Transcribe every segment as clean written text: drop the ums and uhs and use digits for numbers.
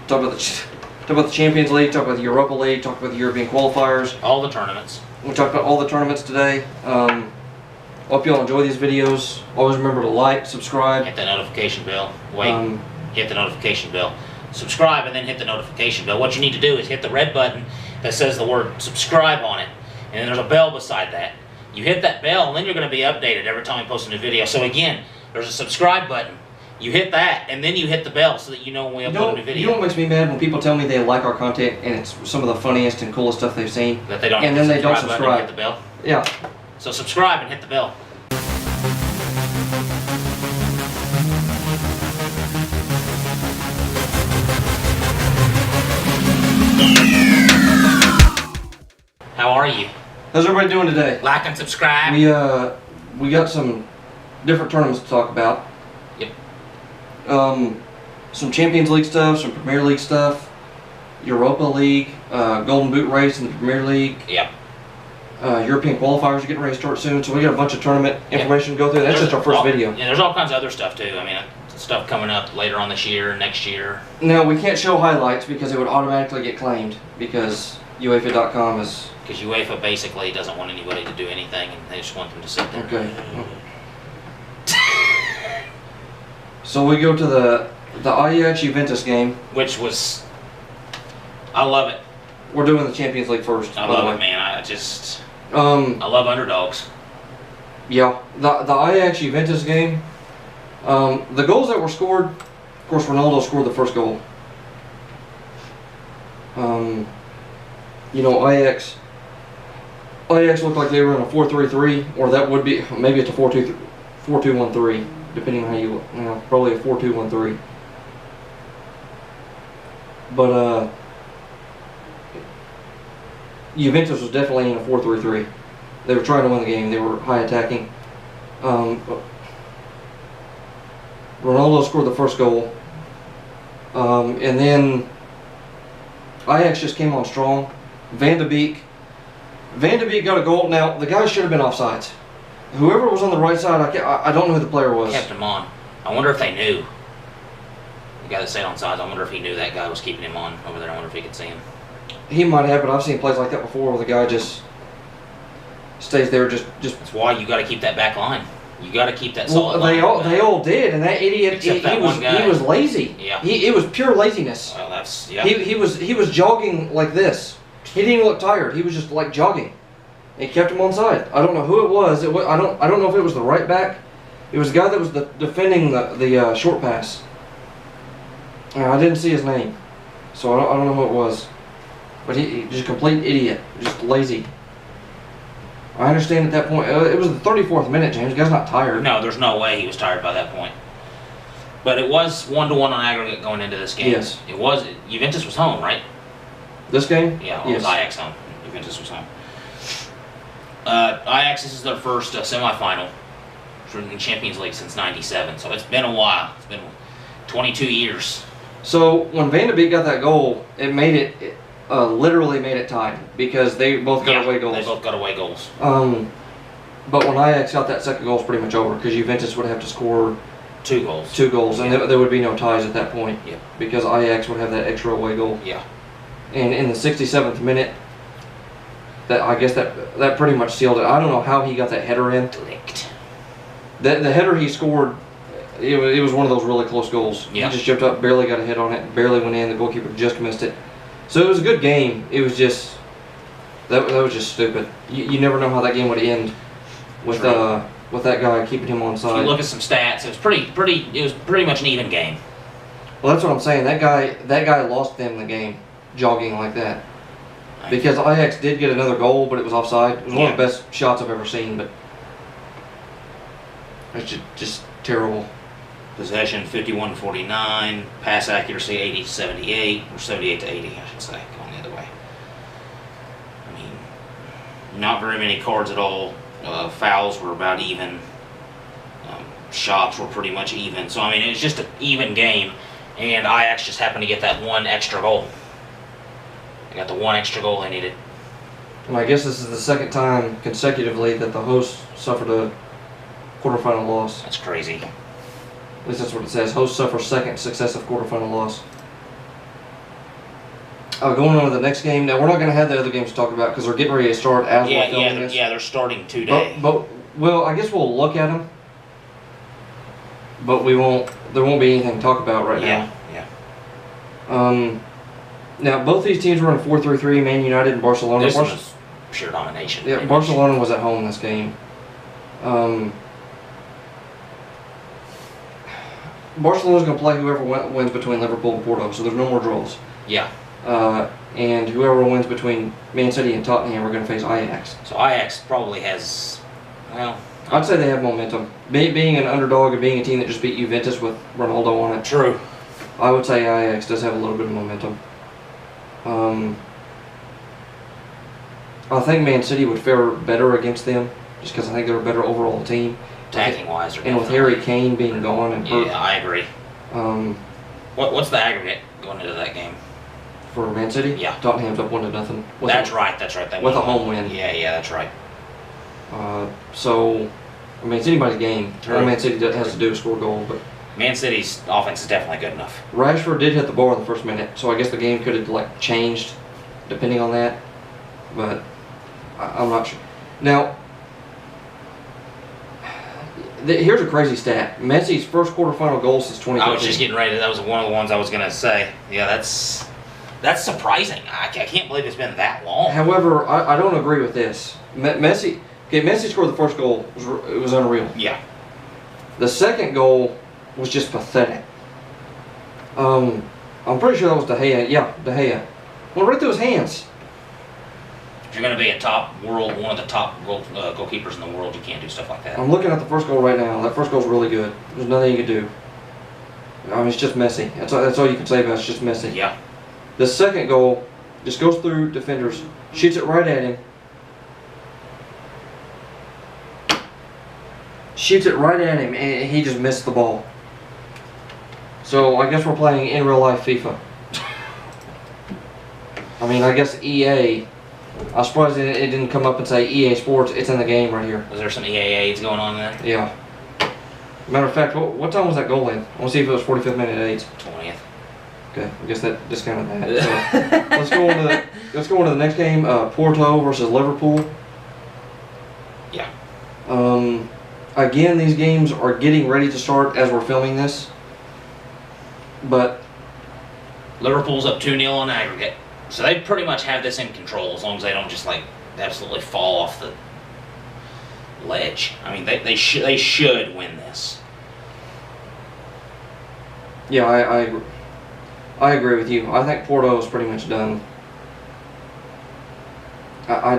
talk about the Champions League, talk about the Europa League, talk about the European qualifiers. All the tournaments. We talked about all the tournaments today. Hope y'all enjoy these videos. Always remember to like, subscribe. Hit the notification bell. Wait, hit the notification bell. Subscribe and then hit the notification bell. What you need to do is hit the red button that says the word subscribe on it. And then there's a bell beside that. You hit that bell and then you're going to be updated every time we post a new video. So again, there's a subscribe button. You hit that and then you hit the bell so that you know when we upload a new video. You know what makes me mad? When people tell me they like our content and it's some of the funniest and coolest stuff they've seen. That they don't and then they don't subscribe. And hit the bell. Yeah. So subscribe and hit the bell. How are you? How's everybody doing today? Like and subscribe. We got some different tournaments to talk about. Yep. Some Champions League stuff, some Premier League stuff, Europa League, Golden Boot race in the Premier League. Yep. European qualifiers are getting ready to start soon, so we got a bunch of tournament information to go through. That's just our first video. Yeah, there's all kinds of other stuff too. I mean, stuff coming up later on this year, next year. Now, we can't show highlights because it would automatically get claimed because UEFA.com is... Because UEFA basically doesn't want anybody to do anything and they just want them to sit there. Okay. So we go to the Ajax Juventus game. Which was... I love it. We're doing the Champions League first. I love it, man. I love underdogs. Yeah. The Ajax Juventus game, the goals that were scored, of course Ronaldo scored the first goal. You know, Ajax looked like they were in a 4-3-3, or that would be, maybe it's a 4-2-1-3, depending on how you know, probably a 4-2-1-3. But Juventus was definitely in a 4-3-3. They were trying to win the game. They were high attacking. Ronaldo scored the first goal. And then Ajax just came on strong. Van de Beek got a goal. Now, the guy should have been offsides. Whoever was on the right side, I don't know who the player was. Kept him on. I wonder if they knew. The guy that stayed on sides, I wonder if he knew that guy was keeping him on over there. I wonder if he could see him. He might have, but I've seen plays like that before where the guy just stays there. Just. That's why you got to keep that back line. You got to keep that solid line. They all did, and that idiot, he was lazy. Yeah. It was pure laziness. Well, that's yeah. He was jogging like this. He didn't even look tired. He was just like jogging. He kept him on side. I don't know who it was. I don't know if it was the right back. It was the guy that was defending the short pass. I didn't see his name, so I don't know who it was. But he just a complete idiot, just lazy. I understand at that point, it was the 34th minute, James. The guy's not tired. No, there's no way he was tired by that point. But it was 1-1 on aggregate going into this game. Yes. It was. Juventus was home, right? This game? Yeah, it was Ajax home. Juventus was home. Ajax, this is their first semifinal in the Champions League since '97, so it's been a while. It's been 22 years. So when Van de Beek got that goal, it made it literally made it tied because they both got away goals. They both got away goals. But when Ajax got that second goal, it's pretty much over because Juventus would have to score two goals, and there would be no ties at that point. Yeah. Because Ajax would have that extra away goal. Yeah. And in the 67th minute, I guess that pretty much sealed it. I don't know how he got that header in. The header he scored, it was one of those really close goals. Yeah. He just jumped up, barely got a hit on it, barely went in. The goalkeeper just missed it. So it was a good game. It was just that was just stupid. You never know how that game would end with that guy keeping him on side. If you look at some stats, it was pretty much an even game. Well, that's what I'm saying. That guy lost them the game, jogging like that. Because Ajax did get another goal, but it was offside. It was one of the best shots I've ever seen, but it's just terrible. Possession 51-49, pass accuracy 80-78, or 78-80, I should say, going the other way. I mean, not very many cards at all. Fouls were about even. Shots were pretty much even. So I mean, it was just an even game, and Ajax just happened to get that one extra goal. They got the one extra goal they needed. And I guess this is the second time consecutively that the hosts suffered a quarterfinal loss. That's crazy. At least that's what it says. Hosts suffer second successive quarterfinal loss. Going on to the next game. Now we're not going to have the other games to talk about because they're getting ready to start as we're filming this. They're starting today. But well, I guess we'll look at them, but we won't. There won't be anything to talk about right now. Yeah. Now both these teams were in 4-3-3. Man United and Barcelona. This was pure domination. Yeah, Barcelona was at home this game. Barcelona's going to play whoever wins between Liverpool and Porto, so there's no more draws. Yeah. And whoever wins between Man City and Tottenham are going to face Ajax. So Ajax probably has, well... I'd say they have momentum. Being an underdog and being a team that just beat Juventus with Ronaldo on it. True. I would say Ajax does have a little bit of momentum. I think Man City would fare better against them, just because I think they're a better overall team. Attacking-wise. And with Harry Kane being gone and hurt. Yeah, I agree. What's the aggregate going into that game? For Man City? Yeah. Tottenham's up 1-0. That's right. With a home win. Yeah, that's right. So, I mean, it's anybody's game. True. All Man City has to do is score a goal. But Man City's offense is definitely good enough. Rashford did hit the bar in the first minute, so I guess the game could have changed depending on that. But I'm not sure. Now, here's a crazy stat. Messi's first quarterfinal goal since 2015. I was just getting ready. That was one of the ones I was going to say. Yeah, that's surprising. I can't believe it's been that long. However, I don't agree with this. Messi scored the first goal. It was unreal. Yeah. The second goal was just pathetic. I'm pretty sure that was De Gea. Yeah, De Gea. Went right through his hands. If you're going to be one of the top goalkeepers in the world, you can't do stuff like that. I'm looking at the first goal right now. That first goal's really good. There's nothing you can do. I mean, it's just Messi. That's all you can say about it. It's just Messi. Yeah. The second goal just goes through defenders, shoots it right at him. Shoots it right at him, and he just missed the ball. So I guess we're playing in real life FIFA. I mean, I guess EA. I was surprised it didn't come up and say EA Sports. It's in the game right here. Was there some EAAs going on there? Yeah. Matter of fact, what time was that goal in? I want to see if it was 45th minute at 8. 20th. Okay, I guess that discounted that. So let's go on to the next game. Porto versus Liverpool. Yeah. Again, these games are getting ready to start as we're filming this. But Liverpool's up 2-0 on aggregate. So they pretty much have this in control as long as they don't just absolutely fall off the ledge. I mean, they should win this. Yeah, I agree with you. I think Porto is pretty much done. I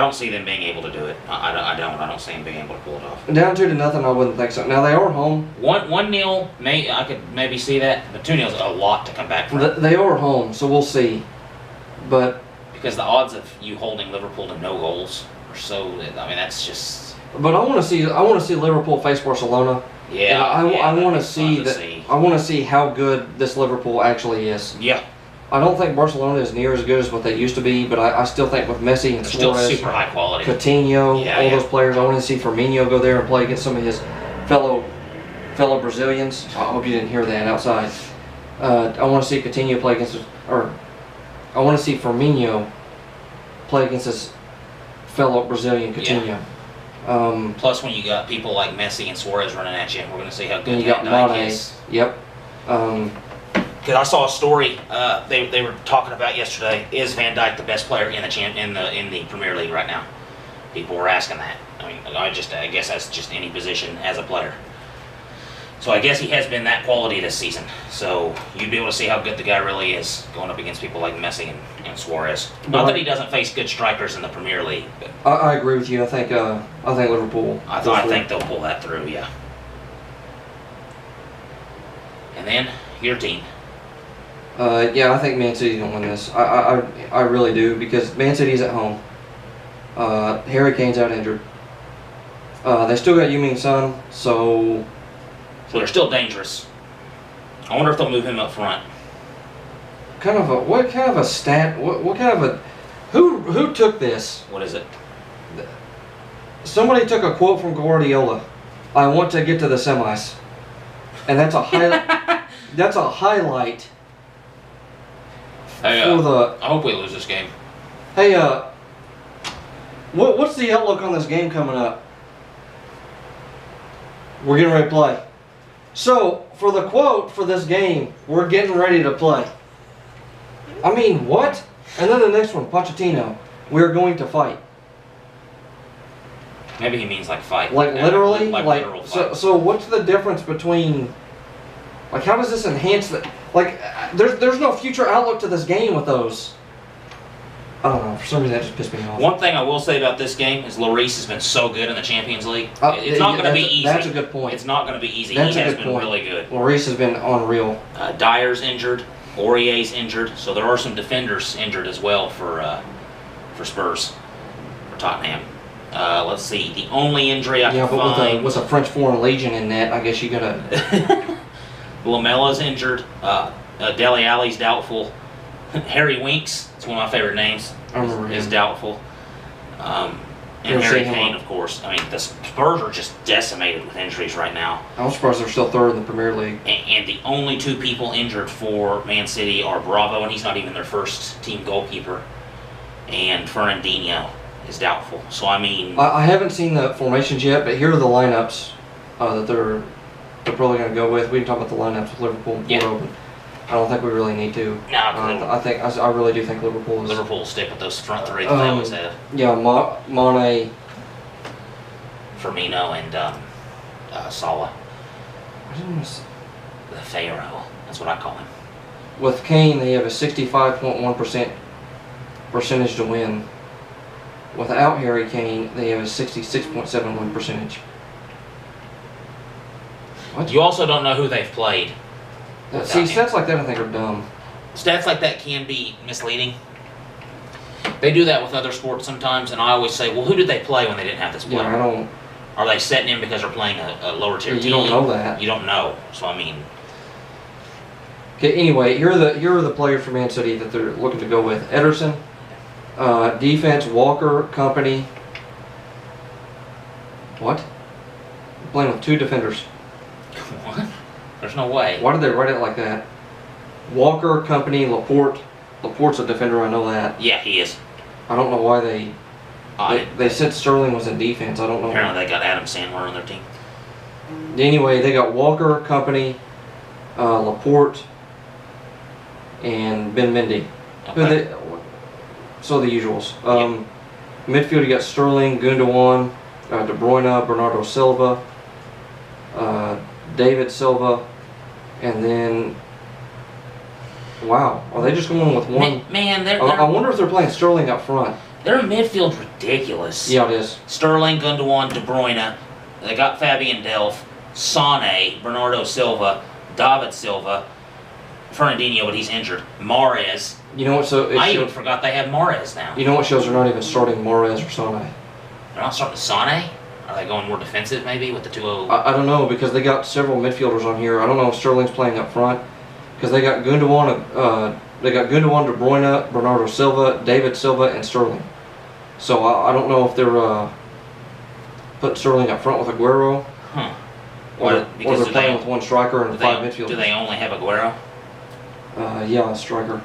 don't see them being able to do it. I don't see them being able to pull it off. Down 2-0, I wouldn't think so. Now they are home. 1-0, I could maybe see that, but 2-0 is a lot to come back from. They are home, so we'll see. But because the odds of you holding Liverpool to no goals are so, I mean, that's just. But I want to see Liverpool face Barcelona. Yeah. I want to see that. I want to see how good this Liverpool actually is. Yeah. I don't think Barcelona is near as good as what they used to be, but I still think with Messi and They're still Suarez, super high quality. Coutinho, those players, I want to see Firmino go there and play against some of his fellow Brazilians. I hope you didn't hear that outside. I want to see Coutinho play against, I want to see Firmino play against his fellow Brazilian Coutinho. Yeah. Plus, when you got people like Messi and Suarez running at you, we're going to see how good you got Mane is. Yep. Because I saw a story they were talking about yesterday. Is Van Dijk the best player in the Premier League right now? People were asking that. I mean, I guess that's just any position as a player. So I guess he has been that quality this season. So you'd be able to see how good the guy really is going up against people like Messi and Suarez. Not that he doesn't face good strikers in the Premier League. But I agree with you. I think Liverpool. I think they'll pull that through. Yeah. And then your team. Yeah, I think Man City's gonna win this. I really do, because Man City's at home. Harry Kane's out injured. They still got Heung-min Son, so they're still dangerous. I wonder if they'll move him up front. What kind of a stat? What kind of a? Who took this? What is it? Somebody took a quote from Guardiola. I want to get to the semis, and that's a highlight. That's a highlight Hey, for the. I hope we lose this game. Hey, what's the outlook on this game coming up? We're getting ready to play. So, for the quote for this game, we're getting ready to play. I mean, what? And then the next one, Pochettino, we're going to fight. Maybe he means like fight. Like literally? Like literal fight. So what's the difference between, like, how does this enhance the, like, there's no future outlook to this game with those. I don't know, for some reason that just pissed me off. One thing I will say about this game is Lloris has been so good in the Champions League. It's not going to be easy. That's a good point. It's not going to be easy. That's he has a good been point. really good. Lloris has been unreal. Dyer's injured. Aurier's injured. So there are some defenders injured as well for Spurs, for Tottenham. Let's see. The only injury I can find... with a French Foreign Legion in that, I guess you gotta... Lamella's injured. Dele Alli's doubtful. Harry Winks, it's one of my favorite names, is doubtful. And Harry Kane, of course. I mean, the Spurs are just decimated with injuries right now. I'm surprised they're still third in the Premier League. And the only two people injured for Man City are Bravo, and he's not even their first team goalkeeper, and Fernandinho is doubtful. So, I mean... I haven't seen the formations yet, but here are the lineups that they're probably going to go with. We can talk about the lineups with Liverpool before it open. I don't think we really need to. No, I really do think Liverpool is... Liverpool will stick with those front three that they always have. Yeah, Mane... Firmino and Salah. I didn't want to say... The Pharaoh. That's what I call him. With Kane, they have a 65.1% percentage to win. Without Harry Kane, they have a 66.71 percentage. What? You also don't know who they've played. See, stats like that I think are dumb. Stats like that can be misleading. They do that with other sports sometimes, and I always say, well, who did they play when they didn't have this player? Yeah, I don't... Are they setting him because they're playing a lower tier team? You don't know that. You don't know. So, I mean... Okay, anyway, here are the players for Man City that they're looking to go with. Ederson. Defense, Walker, Company. What? Playing with two defenders. What? There's no way. Why did they write it like that? Walker, Company, Laporte. Laporte's a defender, I know that. Yeah, he is. I don't know why they said Sterling was in defense. I don't know. Apparently they got Adam Sandler on their team. Anyway, they got Walker, Company, Laporte, and Ben Mendy. Okay. So the usuals. Midfield, you got Sterling, Gundogan, De Bruyne, Bernardo Silva, David Silva, and then... Wow, are they just going with one? Man, I wonder if they're playing Sterling up front. Their midfield's ridiculous. Yeah, it is. Sterling, Gundogan, De Bruyne. They got Fabian Delph, Sane, Bernardo Silva, David Silva, Fernandinho, but he's injured. Mahrez. You know what? I even forgot they have Mahrez now. You know what shows they're not even starting Mahrez or Sane? They're not starting Sane? Are they going more defensive maybe with the 2-0? I don't know, because they got several midfielders on here. I don't know if Sterling's playing up front. Because they got Gundogan, De Bruyne, Bernardo Silva, David Silva, and Sterling. So I don't know if they're putting Sterling up front with Aguero, or they're playing with one striker and five midfielders. Do they only have Aguero? Yeah, a striker.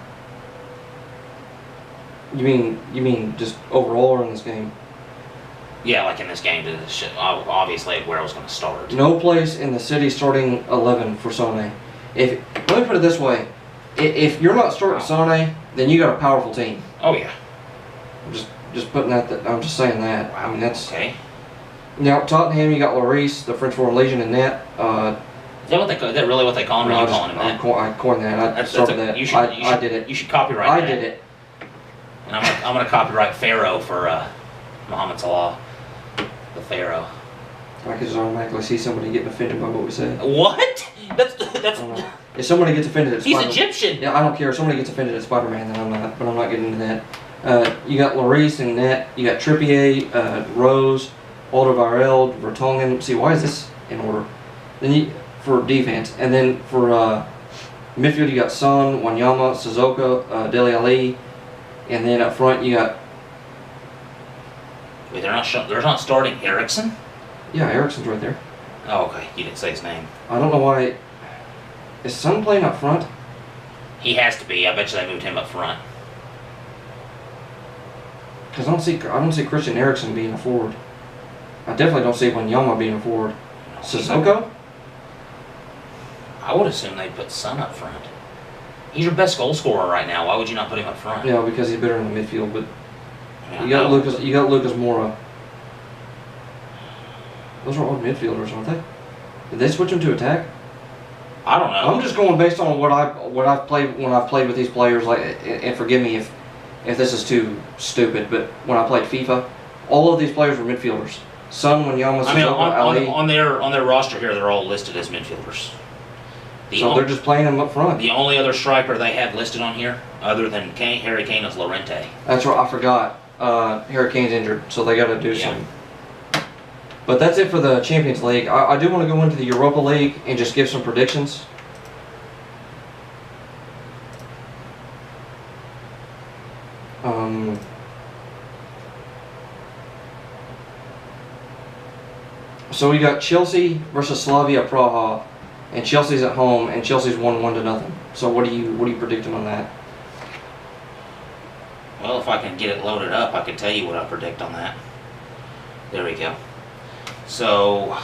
You mean just overall or in this game? Yeah, like in this game, obviously Aguero's going to start. No place in the City starting 11 for Sane. Let me put it this way: if you're not starting Sane, then you got a powerful team. Oh yeah. I'm just putting that. I'm just saying that. Wow. I mean that's okay. Now Tottenham, you got Lloris, the French Foreign Legion, in net. Is that really what they call him? Or are you calling him that? I coined that. I started that. I did it. You should copyright that. I did it. And I'm gonna copyright Pharaoh for Mohamed Salah, the Pharaoh. I could just automatically see somebody getting offended by what we say. What? That's. If somebody gets offended at He's Egyptian. Yeah, I don't care. If somebody gets offended at Spider-Man, then I'm not. But I'm not getting into that. You got Lloris in net. You got Trippier, Rose, Alderweireld, Vertonghen. See, why is this in order? Then for defense, and then for midfield, you got Son, Wanyama, Sissoko, Dele Alli, and then up front you got. Wait, they're not starting Eriksen? Yeah, Eriksen's right there. Oh, okay. You didn't say his name. I don't know why. Is Son playing up front? He has to be. I bet you they moved him up front. Because I don't see Christian Eriksen being a forward. I definitely don't see Wanyama being a forward. Sissoko? I would assume they'd put Son up front. He's your best goal scorer right now. Why would you not put him up front? Yeah, because he's better in the midfield. But I mean, you got Lucas Moura. Those are old midfielders, aren't they? Did they switch them to attack? I don't know. I'm just going based on what I've played when I've played with these players. Like, and forgive me if this is too stupid, but when I played FIFA, all of these players were midfielders. Son, Wanyama, I mean, Sissoko, Ali. on their roster here, they're all listed as midfielders. So they're just playing them up front. The only other striker they have listed on here, other than Harry Kane, is Llorente. That's right. I forgot. Harry Kane's injured, so they got to do some. But that's it for the Champions League. I do want to go into the Europa League and just give some predictions. So we got Chelsea versus Slavia Praha, and Chelsea's at home, and Chelsea's won 1-0. So what are you predicting on that? Well, if I can get it loaded up, I can tell you what I predict on that. There we go. So,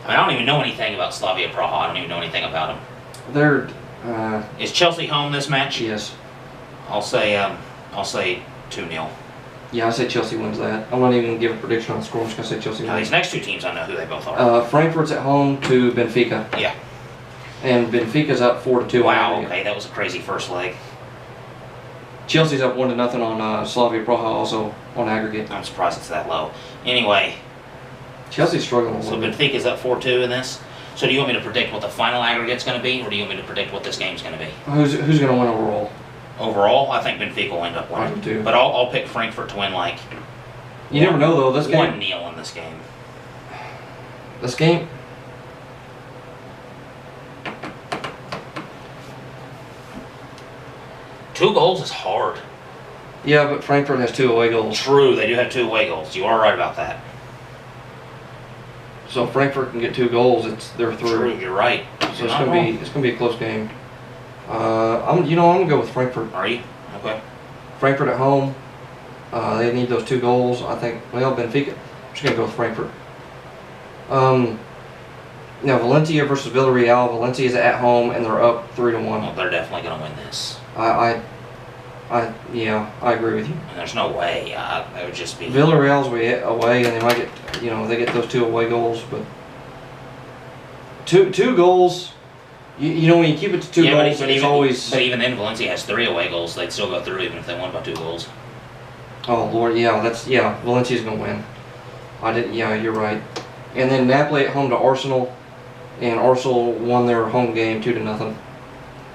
I don't even know anything about Slavia Praha. I don't even know anything about them. Is Chelsea home this match? Yes. I'll say 2-0. Yeah, I say Chelsea wins that. I'm not even going to give a prediction on the score. I'm just going to say Chelsea Now, wins. these next two teams, I know who they both are. Frankfurt's at home to Benfica. Yeah. And Benfica's up 4-2. Wow, okay, that was a crazy first leg. Chelsea's up 1-0 on Slavia Praha, also on aggregate. I'm surprised it's that low. Anyway. Chelsea's struggling a So little bit. Benfica's up 4-2 in this. So do you want me to predict what the final aggregate's going to be, or do you want me to predict what this game's going to be? Who's going to win overall? Overall, I think Benfica will end up winning. I do too. But I'll pick Frankfurt to win like. You never know though. This game. 1-0 in this game. This game. Two goals is hard. Yeah, but Frankfurt has 2 away goals. True, they do have 2 away goals. You are right about that. So if Frankfurt can get 2 goals, they're through. True, you're right. So it's gonna be a close game. I'm gonna go with Frankfurt. Are you? Okay. Frankfurt at home. They need those 2 goals. I think. Well, Benfica. I'm just gonna go with Frankfurt. Now Valencia versus Villarreal. Valencia's at home and they're up 3-1. Well, they're definitely gonna win this. Yeah, I agree with you. And there's no way. That would just be. Villarreal's away, and they might get, they get those 2 away goals, but two goals. When you keep it to 2 goals, it's always. But even then, Valencia has 3 away goals. They'd still go through even if they won by 2 goals. Oh Lord, yeah, Valencia's gonna win. Yeah, you're right. And then Napoli at home to Arsenal, and Arsenal won their home game 2-0.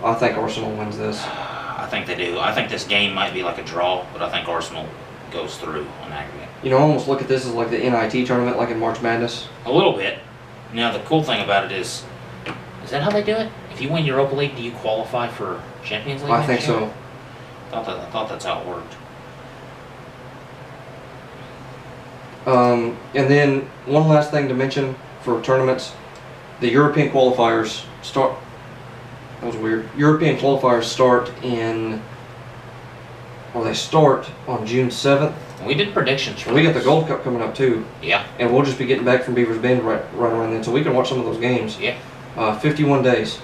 I think Arsenal wins this. I think they do. I think this game might be like a draw, but I think Arsenal goes through on aggregate. I almost look at this as like the NIT tournament, like in March Madness. A little bit. Now, the cool thing about it is that how they do it? If you win Europa League, do you qualify for Champions League? I think so. I thought that's how it worked. And then one last thing to mention for tournaments, the European qualifiers start. That was weird. European qualifiers start they start on June 7th. We did predictions for We got the Gold Cup coming up too. Yeah. And we'll just be getting back from Beavers Bend right around then, so we can watch some of those games. Yeah. 51 days.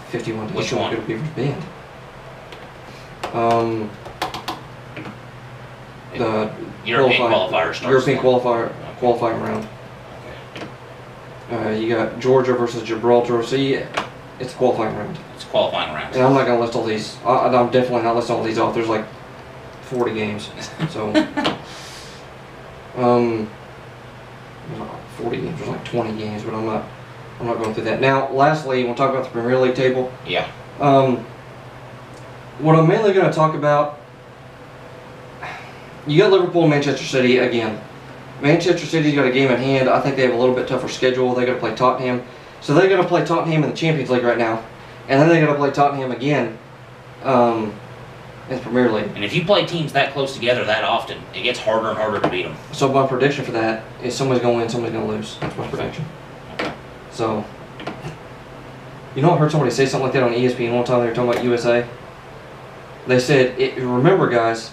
51 days. Which to one? Go to Beavers Bend. The European qualifier starts. European qualifying round. Okay. You got Georgia versus Gibraltar. See, it's a qualifying round. It's a qualifying round. And I'm not gonna list all these. I'm definitely not listing all these off. There's like 40 games. So, there's not 40 games. There's like 20 games, but I'm not going through that. Now, lastly, we'll talk about the Premier League table. Yeah. What I'm mainly going to talk about, you got Liverpool and Manchester City again. Manchester City's got a game at hand. I think they have a little bit tougher schedule. They got to play Tottenham. So they got to play Tottenham in the Champions League right now. And then they got to play Tottenham again in the Premier League. And if you play teams that close together that often, it gets harder and harder to beat them. So my prediction for that is somebody's going to win, somebody's going to lose. That's my prediction. Okay. So You know, I heard somebody say something like that on ESPN one time. They were talking about USA. They said, remember, guys,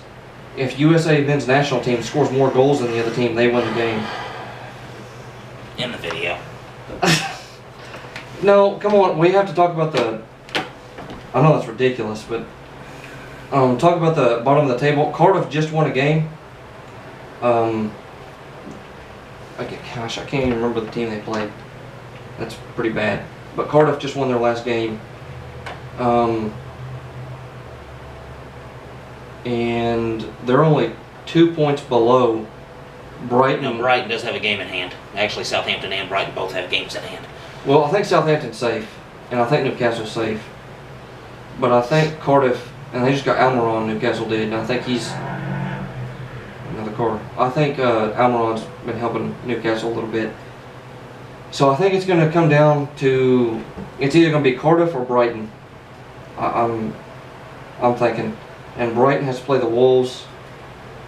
if USA men's national team scores more goals than the other team, they win the game. In the video. No, come on. We have to talk about the. I know that's ridiculous, but talk about the bottom of the table. Cardiff just won a game. Gosh, I can't even remember the team they played. That's pretty bad. But Cardiff just won their last game. And they're only 2 points below Brighton. No, Brighton does have a game in hand. Actually, Southampton and Brighton both have games in hand. Well, I think Southampton's safe, and I think Newcastle's safe. But I think Cardiff, and they just got Almiron, Newcastle did, and I think he's another card. I think Almiron's been helping Newcastle a little bit. So I think it's going to come down to, it's either going to be Cardiff or Brighton. I'm thinking. And Brighton has to play the Wolves,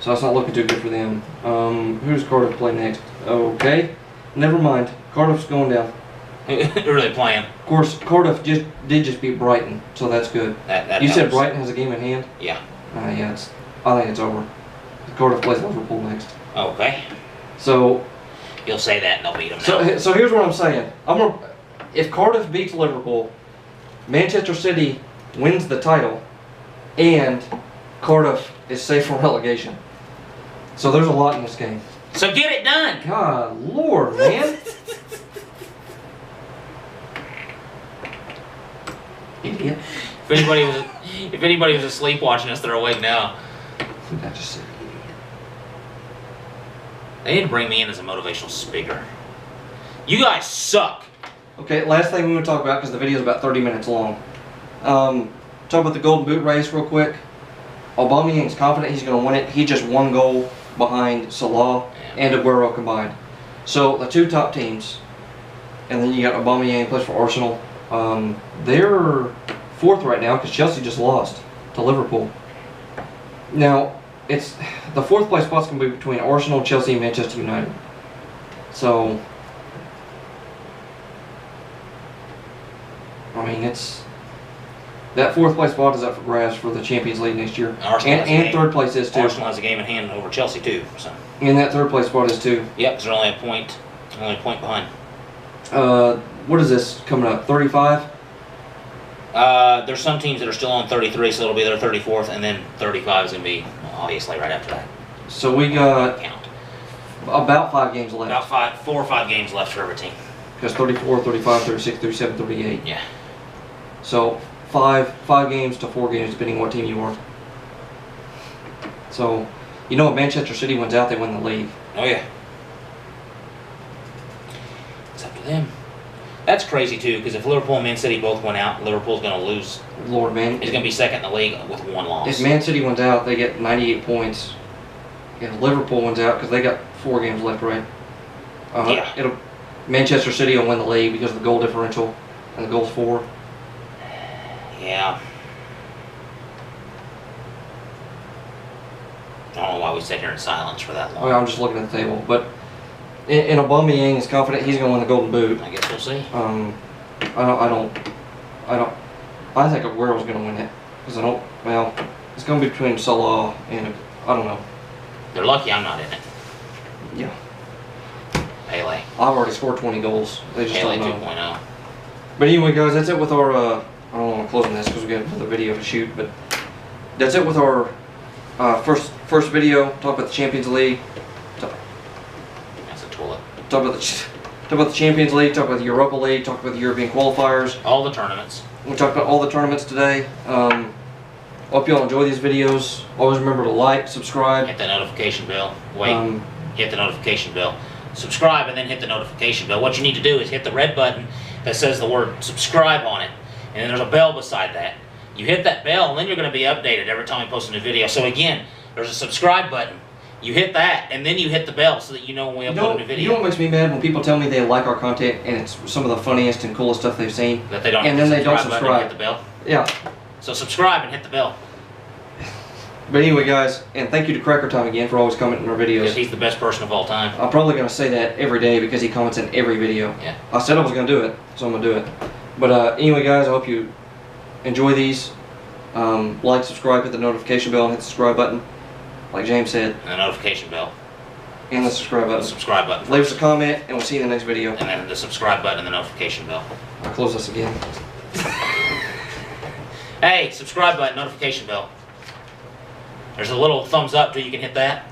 so that's not looking too good for them. Who does Cardiff play next? Okay, never mind. Cardiff's going down. Who are they playing? Of course, Cardiff did just beat Brighton, so that's good. That you helps. said Brighton has a game in hand? Yeah. Yeah, I think it's over. Cardiff plays Liverpool next. Okay. So You'll say that and they'll beat them. So here's what I'm saying. If Cardiff beats Liverpool, Manchester City wins the title, and Cardiff is safe from relegation. So there's a lot in this game. So get it done. God, Lord, man. Idiot. If anybody was asleep watching us, they're awake now. I just said idiot. They didn't bring me in as a motivational speaker. You guys suck. Okay, last thing we want to talk about, because the video is about 30 minutes long. Talk about the Golden Boot race real quick. Aubameyang's confident he's going to win it. He just one goal behind Salah and Aguero combined. So the two top teams, and then you got Aubameyang plays for Arsenal. They're fourth right now because Chelsea just lost to Liverpool. Now, it's the fourth place spot's going to be between Arsenal, Chelsea, and Manchester United. So, I mean, that fourth place spot is up for grabs for the Champions League next year. And third place is too. Arsenal has a game in hand over Chelsea too. So. And that third place spot is too. Yep, because they're only a point behind. What is this coming up? 35? There's some teams that are still on 33, so it'll be their 34th, and then 35 is going to be obviously right after that. So we got about 5 games left. About 4 or 5 games left for every team. Because 34, 35, 36, 37, 38. Yeah. So 5 games to 4 games, depending on what team you are. So, you know, if Manchester City wins out, they win the league. Oh yeah. It's up to them. That's crazy too, because if Liverpool and Man City both win out, Liverpool's going to lose. Lord, man. He's going to be second in the league with 1 loss. If Man City wins out, they get 98 points. If Liverpool wins out, because they got 4 games left, right? Yeah. Manchester City will win the league because of the goal differential, and the goal's 4. Yeah. I don't know why we sat here in silence for that long. Well, I'm just looking at the table, but and Aubameyang is confident he's going to win the Golden Boot. I guess we'll see. I think Aguero's going to win it because it's going to be between Salah and I don't know. They're lucky I'm not in it. Yeah. Pele. I've already scored 20 goals. They just Pele don't know. 2.0. But anyway, guys, that's it with our. I don't want to close on this because we got another video to shoot, but that's it with our first video. Talk about the Champions League. That's a toilet. Talk about the Champions League. Talk about the Europa League. Talk about the European qualifiers. All the tournaments. We talked about all the tournaments today. Hope you all enjoy these videos. Always remember to like, subscribe. Hit that notification bell. Wait. Hit the notification bell. Subscribe and then hit the notification bell. What you need to do is hit the red button that says the word subscribe on it. And then there's a bell beside that. You hit that bell and then you're going to be updated every time we post a new video. So again, there's a subscribe button. You hit that and then you hit the bell so that you know when we upload a new video. You know what makes me mad? When people tell me they like our content and it's some of the funniest and coolest stuff they've seen. That they don't and then they don't subscribe. Hit the bell. Yeah. So subscribe and hit the bell. But anyway, guys, and thank you to Cracker Time again for always commenting in our videos. Because he's the best person of all time. I'm probably going to say that every day because he comments in every video. Yeah. I said I was going to do it, so I'm going to do it. But anyway, guys, I hope you enjoy these. Like, subscribe, hit the notification bell, and hit the subscribe button, like James said. And the notification bell. And the subscribe button. The subscribe button. Leave us a comment, and we'll see you in the next video. And then the subscribe button and the notification bell. I'll close this again. Hey, subscribe button, notification bell. There's a little thumbs up, too. You can hit that.